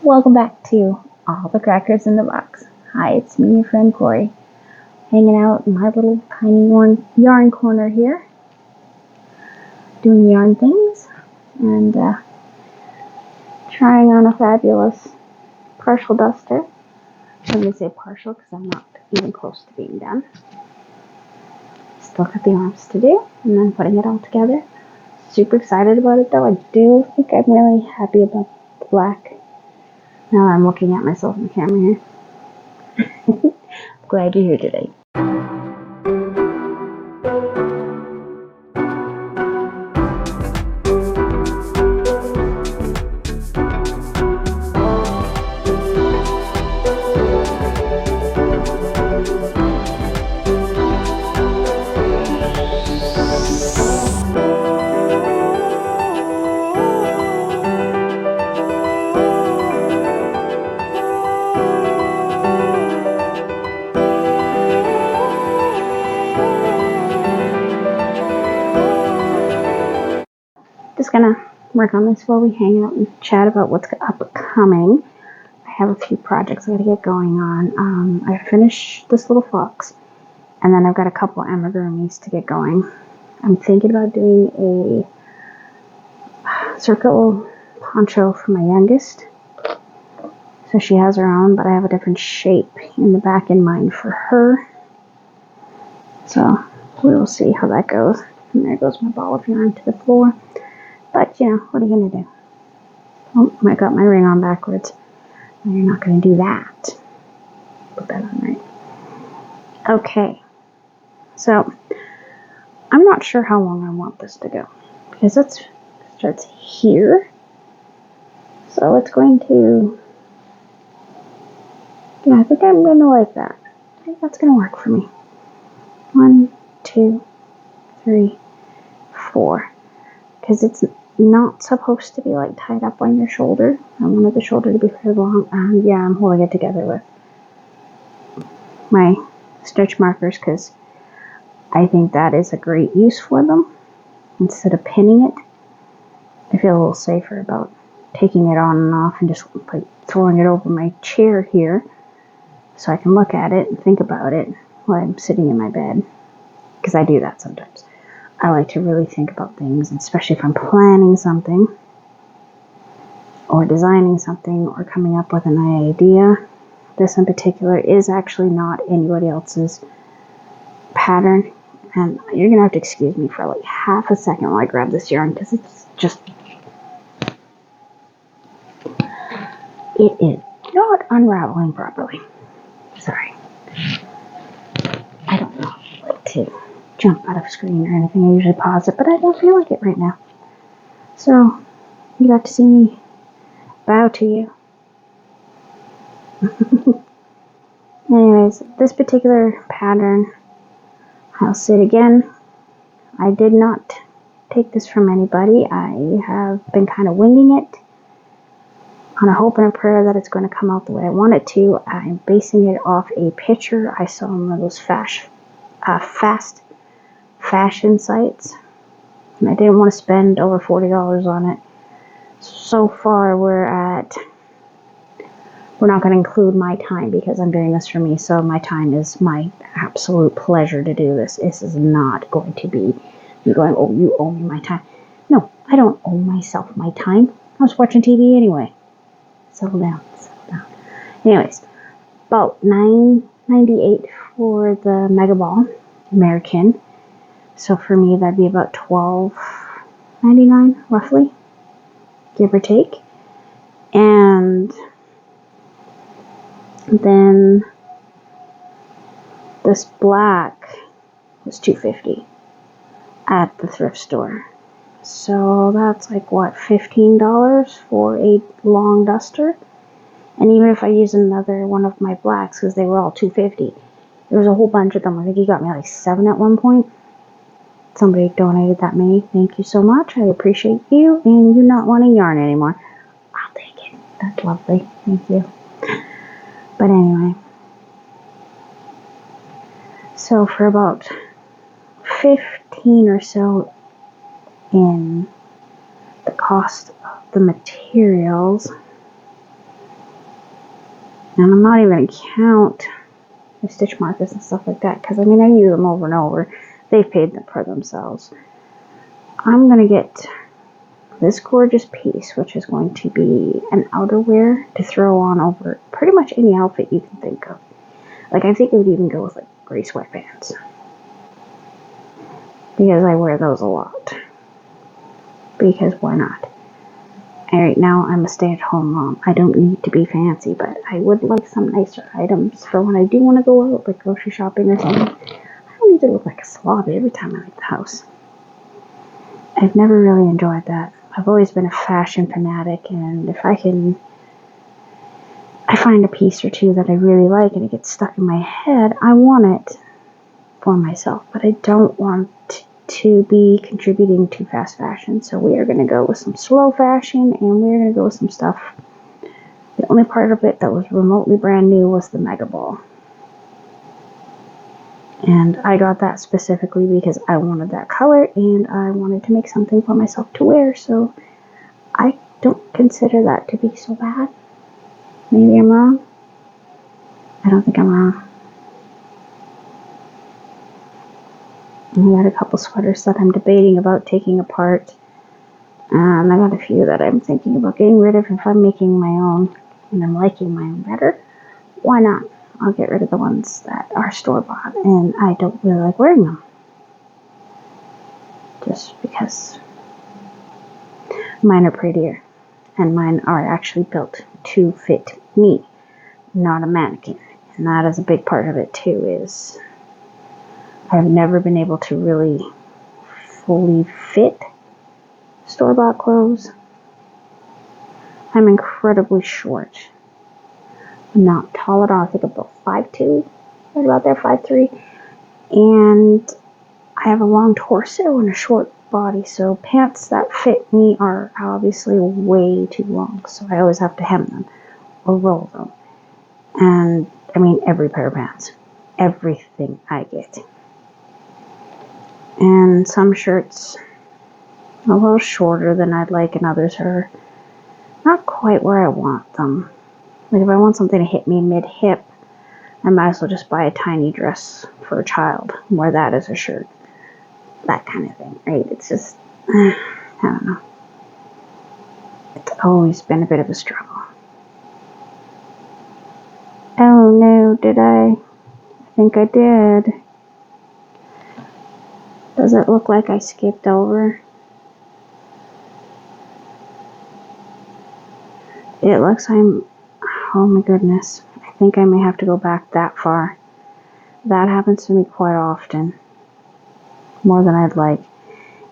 Welcome back to All the Crackers in the Box. Hi, it's me, your friend Corey, hanging out in my little tiny yarn corner here, doing yarn things, and trying on a fabulous partial duster. I'm going to say partial because I'm not even close to being done. Still got the arms to do, and then putting it all together. Super excited about it though. I do think I'm really happy about the black. Now I'm looking at myself in the camera here. Glad you're here today. Just gonna work on this while we hang out and chat about what's upcoming. I have a few projects I gotta get going on. I finished this little fox, and then I've got a couple amigurumis to get going. I'm thinking about doing a circle poncho for my youngest, so she has her own, but I have a different shape in the back in mind for her. So we will see how that goes. And there goes my ball of yarn to the floor. But, you know, what are you going to do? Oh, I got my ring on backwards. No, you're not going to do that. Put that on right. Okay. So, I'm not sure how long I want this to go. Because it starts here. So, it's going to... Yeah, I think I'm going to like that. I think that's going to work for me. 1, 2, 3, 4. Because it's not supposed to be like tied up on your shoulder. I wanted the shoulder to be pretty long, and yeah, I'm holding it together with my stitch markers because I think that is a great use for them. Instead of pinning it, I feel a little safer about taking it on and off and just like throwing it over my chair here so I can look at it and think about it while I'm sitting in my bed, because I do that sometimes. I like to really think about things, especially if I'm planning something or designing something or coming up with an idea. This in particular is actually not anybody else's pattern, and you're going to have to excuse me for like half a second while I grab this yarn because it's just... It is not unraveling properly. Sorry. I don't know like to jump out of screen or anything. I usually pause it, but I don't feel like it right now. So, you got to see me bow to you. Anyways, this particular pattern, I'll say it again, I did not take this from anybody. I have been kind of winging it on a hope and a prayer that it's going to come out the way I want it to. I'm basing it off a picture I saw on one of those fast fashion sites, and I didn't want to spend over $40 on it. So far we're not going to include my time because I'm doing this for me, so my time is my absolute pleasure to do this. This is not going to be me going, oh, you owe me my time. No, I don't owe myself my time. I was watching TV anyway. Settle down. Anyways, about $9.98 for the Mega Ball American. So for me, that'd be about $12.99 roughly, give or take. And then this black was $2.50 at the thrift store. So that's like what, $15 for a long duster. And even if I use another one of my blacks, because they were all $2.50, there was a whole bunch of them. I think he got me like 7 at one point. Somebody donated that many. Thank you so much. I appreciate you and you not wanting yarn anymore. I'll take it. That's lovely. Thank you. But anyway, so for about 15 or so in the cost of the materials, And I'm not even going to count the stitch markers and stuff like that, because I mean, I use them over and over. They've paid them for themselves. I'm going to get this gorgeous piece, which is going to be an outerwear to throw on over pretty much any outfit you can think of. Like, I think it would even go with like gray sweatpants, because I wear those a lot. Because why not? And right now I'm a stay-at-home mom. I don't need to be fancy, but I would like some nicer items for when I do want to go out, like grocery shopping or something. I don't need to look like a slob every time I leave the house. I've never really enjoyed that. I've always been a fashion fanatic, and if I find a piece or two that I really like and it gets stuck in my head, I want it for myself, but I don't want to be contributing to fast fashion. So we are going to go with some slow fashion, and we're going to go with some stuff. The only part of it that was remotely brand new was the Mega Ball. And I got that specifically because I wanted that color and I wanted to make something for myself to wear. So I don't consider that to be so bad. Maybe I'm wrong. I don't think I'm wrong. I got a couple sweaters that I'm debating about taking apart. And I got a few that I'm thinking about getting rid of. If I'm making my own and I'm liking my own better, why not? I'll get rid of the ones that are store-bought and I don't really like wearing them. Just because mine are prettier. And mine are actually built to fit me, not a mannequin. And that is a big part of it too, is I've never been able to really fully fit store-bought clothes. I'm incredibly short. I'm not tall at all. I think I'm about 5'2", right about there, 5'3". And I have a long torso and a short body, so pants that fit me are obviously way too long. So I always have to hem them or roll them. And I mean, every pair of pants. Everything I get. And some shirts a little shorter than I'd like, and others are not quite where I want them. Like if I want something to hit me mid-hip, I might as well just buy a tiny dress for a child, wear that as a shirt. That kind of thing, right? It's just, I don't know. It's always been a bit of a struggle. Oh no, did I? I think I did. Does it look like I skipped over? It looks oh my goodness. I think I may have to go back that far. That happens to me quite often. More than I'd like.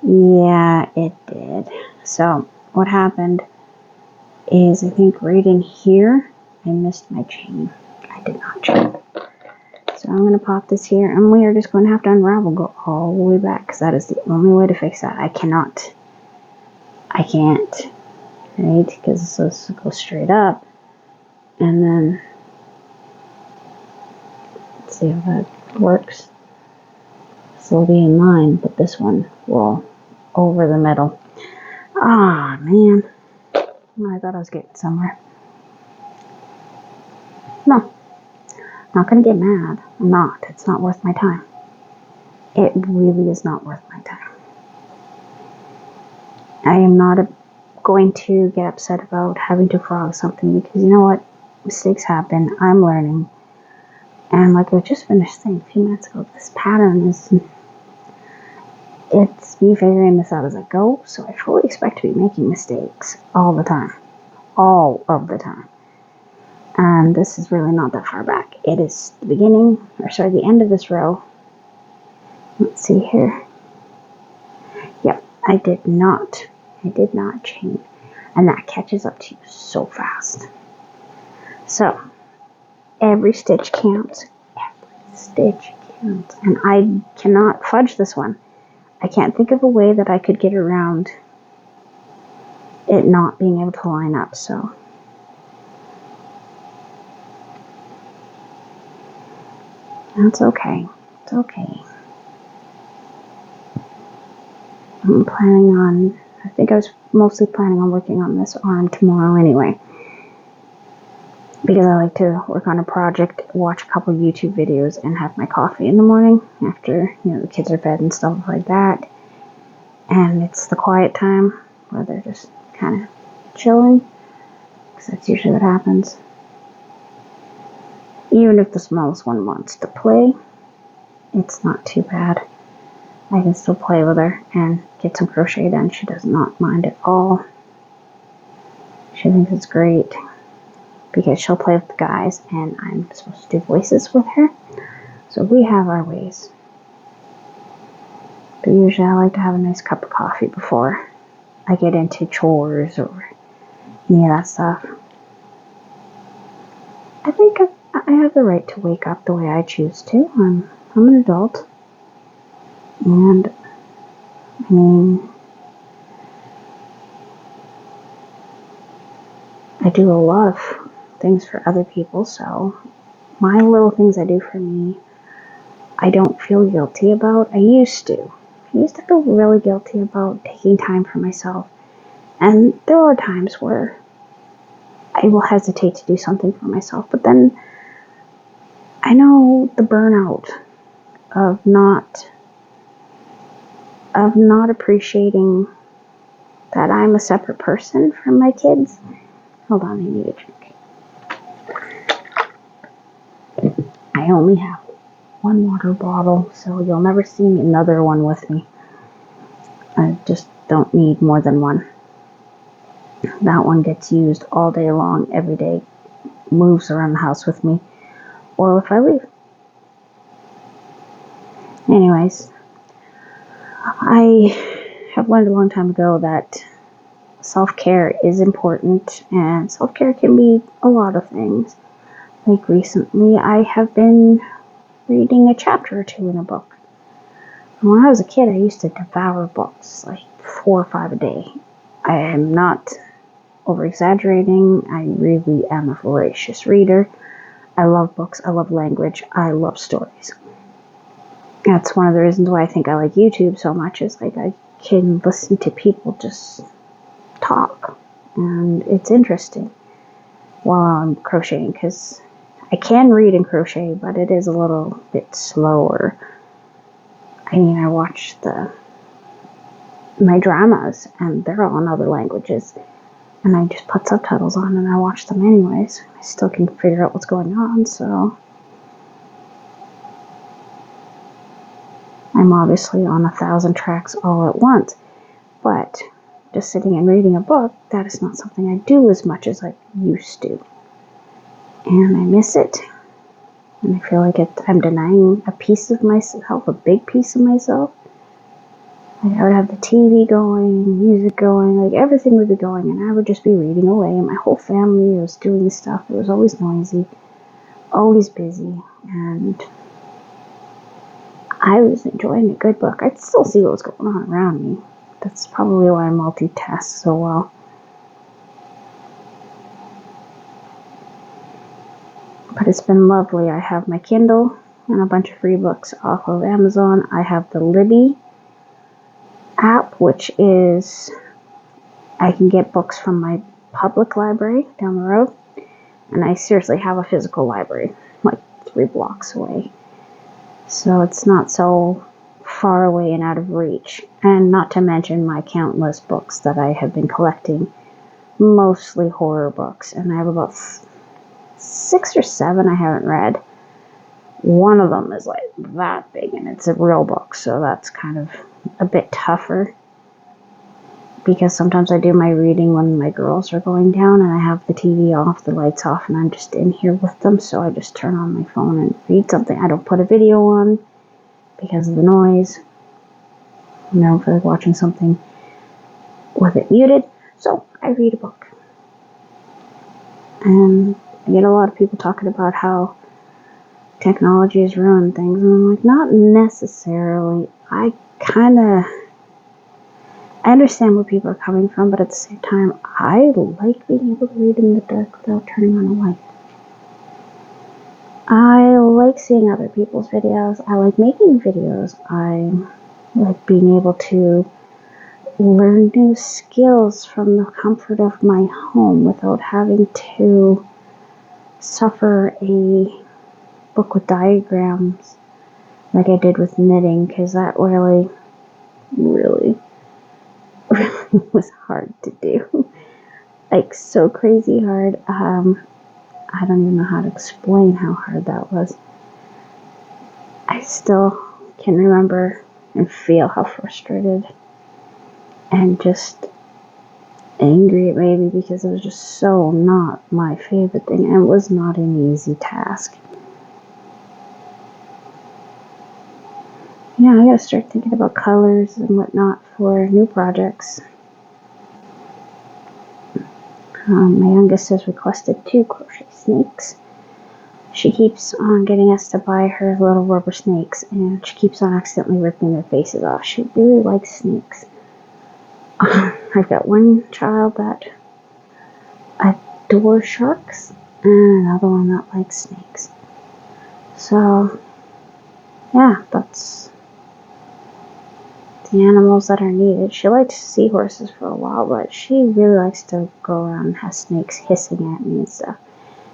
Yeah, it did. So, what happened is, I think right in here, I missed my chain. I did not chain. So I'm going to pop this here, and we are just going to have to unravel, go all the way back, because that is the only way to fix that. I can't, right? Because it's supposed to go straight up, and then, let's see how that works. This will be in line, but this one will over the middle. Ah, man. I thought I was getting somewhere. No. Not going to get mad. I'm not. It's not worth my time. It really is not worth my time. I am not going to get upset about having to frog something, because you know what? Mistakes happen. I'm learning. And like I just finished saying a few minutes ago, this pattern is, it's me figuring this out as I go. So I fully expect to be making mistakes all the time. All of the time. And this is really not that far back. It is the beginning, the end of this row. Let's see here. Yep, I did not chain. And that catches up to you so fast. So, every stitch counts. Every stitch counts. And I cannot fudge this one. I can't think of a way that I could get around it not being able to line up, so. That's okay. It's okay. I think I was mostly planning on working on this arm tomorrow anyway. because I like to work on a project, watch a couple YouTube videos, and have my coffee in the morning after, the kids are fed and stuff like that. And it's the quiet time where they're just kind of chilling, because that's usually what happens. Even if the smallest one wants to play, it's not too bad. I can still play with her and get some crochet done. She does not mind at all. She thinks it's great because she'll play with the guys and I'm supposed to do voices with her. So we have our ways. But usually I like to have a nice cup of coffee before I get into chores or any of that stuff. I think I have the right to wake up the way I choose to. I'm an adult. And, I mean, I do a lot of things for other people, so my little things I do for me, I don't feel guilty about. I used to feel really guilty about taking time for myself. And there are times where I will hesitate to do something for myself, but then I know the burnout of not appreciating that I'm a separate person from my kids. Hold on, I need a drink. I only have one water bottle, so you'll never see another one with me. I just don't need more than one. That one gets used all day long, every day, moves around the house with me, or if I leave. Anyways, I have learned a long time ago that self-care is important, and self-care can be a lot of things. Like recently, I have been reading a chapter or two in a book. And when I was a kid, I used to devour books, like 4 or 5 a day. I am not over-exaggerating. I really am a voracious reader. I love books. I love language. I love stories. That's one of the reasons why I think I like YouTube so much, is like I can listen to people just talk, and it's interesting while I'm crocheting, because I can read and crochet, but it is a little bit slower. I mean, I watch my dramas, and they're all in other languages, and I just put subtitles on and I watch them anyways. I still can figure out what's going on, so I'm obviously on 1,000 tracks all at once, but just sitting and reading a book, that is not something I do as much as I used to. And I miss it. And I feel like I'm denying a piece of myself, a big piece of myself. Like I would have the TV going, music going, like everything would be going, and I would just be reading away. And my whole family was doing stuff. It was always noisy, always busy, and I was enjoying a good book. I'd still see what was going on around me. That's probably why I multitask so well. But it's been lovely. I have my Kindle and a bunch of free books off of Amazon. I have the Libby app, which is I can get books from my public library down the road. And I seriously have a physical library, like 3 blocks away. So it's not so far away and out of reach. And not to mention my countless books that I have been collecting, mostly horror books. And I have about 6 or 7 I haven't read. One of them is like that big, and it's a real book, so that's kind of a bit tougher, because sometimes I do my reading when my girls are going down and I have the TV off, the lights off, and I'm just in here with them, so I just turn on my phone and read something. I don't put a video on because of the noise. I feel like watching something with it muted, so I read a book. And I get a lot of people talking about how technology has ruined things, and I'm like, not necessarily. I understand where people are coming from, but at the same time, I like being able to read in the dark without turning on a light. I like seeing other people's videos. I like making videos. I like being able to learn new skills from the comfort of my home without having to suffer a book with diagrams like I did with knitting, because that really, really, really was hard to do. Like, so crazy hard. I don't even know how to explain how hard that was. I still can remember and feel how frustrated and just angry it made me, because it was just so not my favorite thing, and it was not an easy task. Yeah, I gotta start thinking about colors and whatnot for new projects. My youngest has requested 2 crochet snakes. She keeps on getting us to buy her little rubber snakes, and she keeps on accidentally ripping their faces off. She really likes snakes. I've got one child that adores sharks, and another one that likes snakes. So, yeah, that's the animals that are needed. She liked seahorses for a while, but she really likes to go around and have snakes hissing at me and stuff.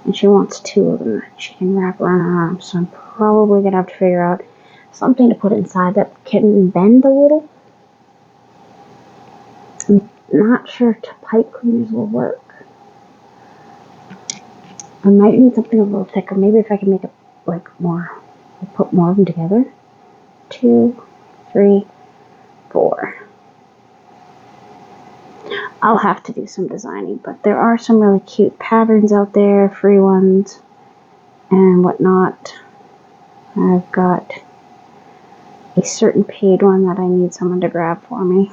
And she wants 2 of them that she can wrap around her arm. So I'm probably going to have to figure out something to put inside that can bend a little. I'm not sure if pipe cleaners will work. I might need something a little thicker. Maybe if I can make it like more, put more of them together. 2, 3, 4. I'll have to do some designing, but there are some really cute patterns out there, free ones and whatnot. I've got a certain paid one that I need someone to grab for me.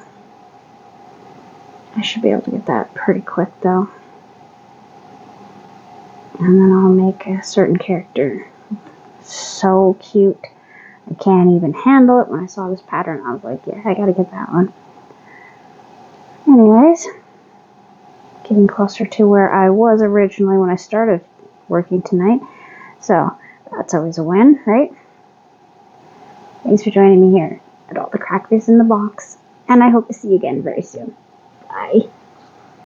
I should be able to get that pretty quick though. And then I'll make a certain character. So cute. I can't even handle it. When I saw this pattern, I was like, yeah, I gotta get that one. Anyways, getting closer to where I was originally when I started working tonight. So that's always a win, right? Thanks for joining me here at All the Crackers in the Box. And I hope to see you again very soon. Bye.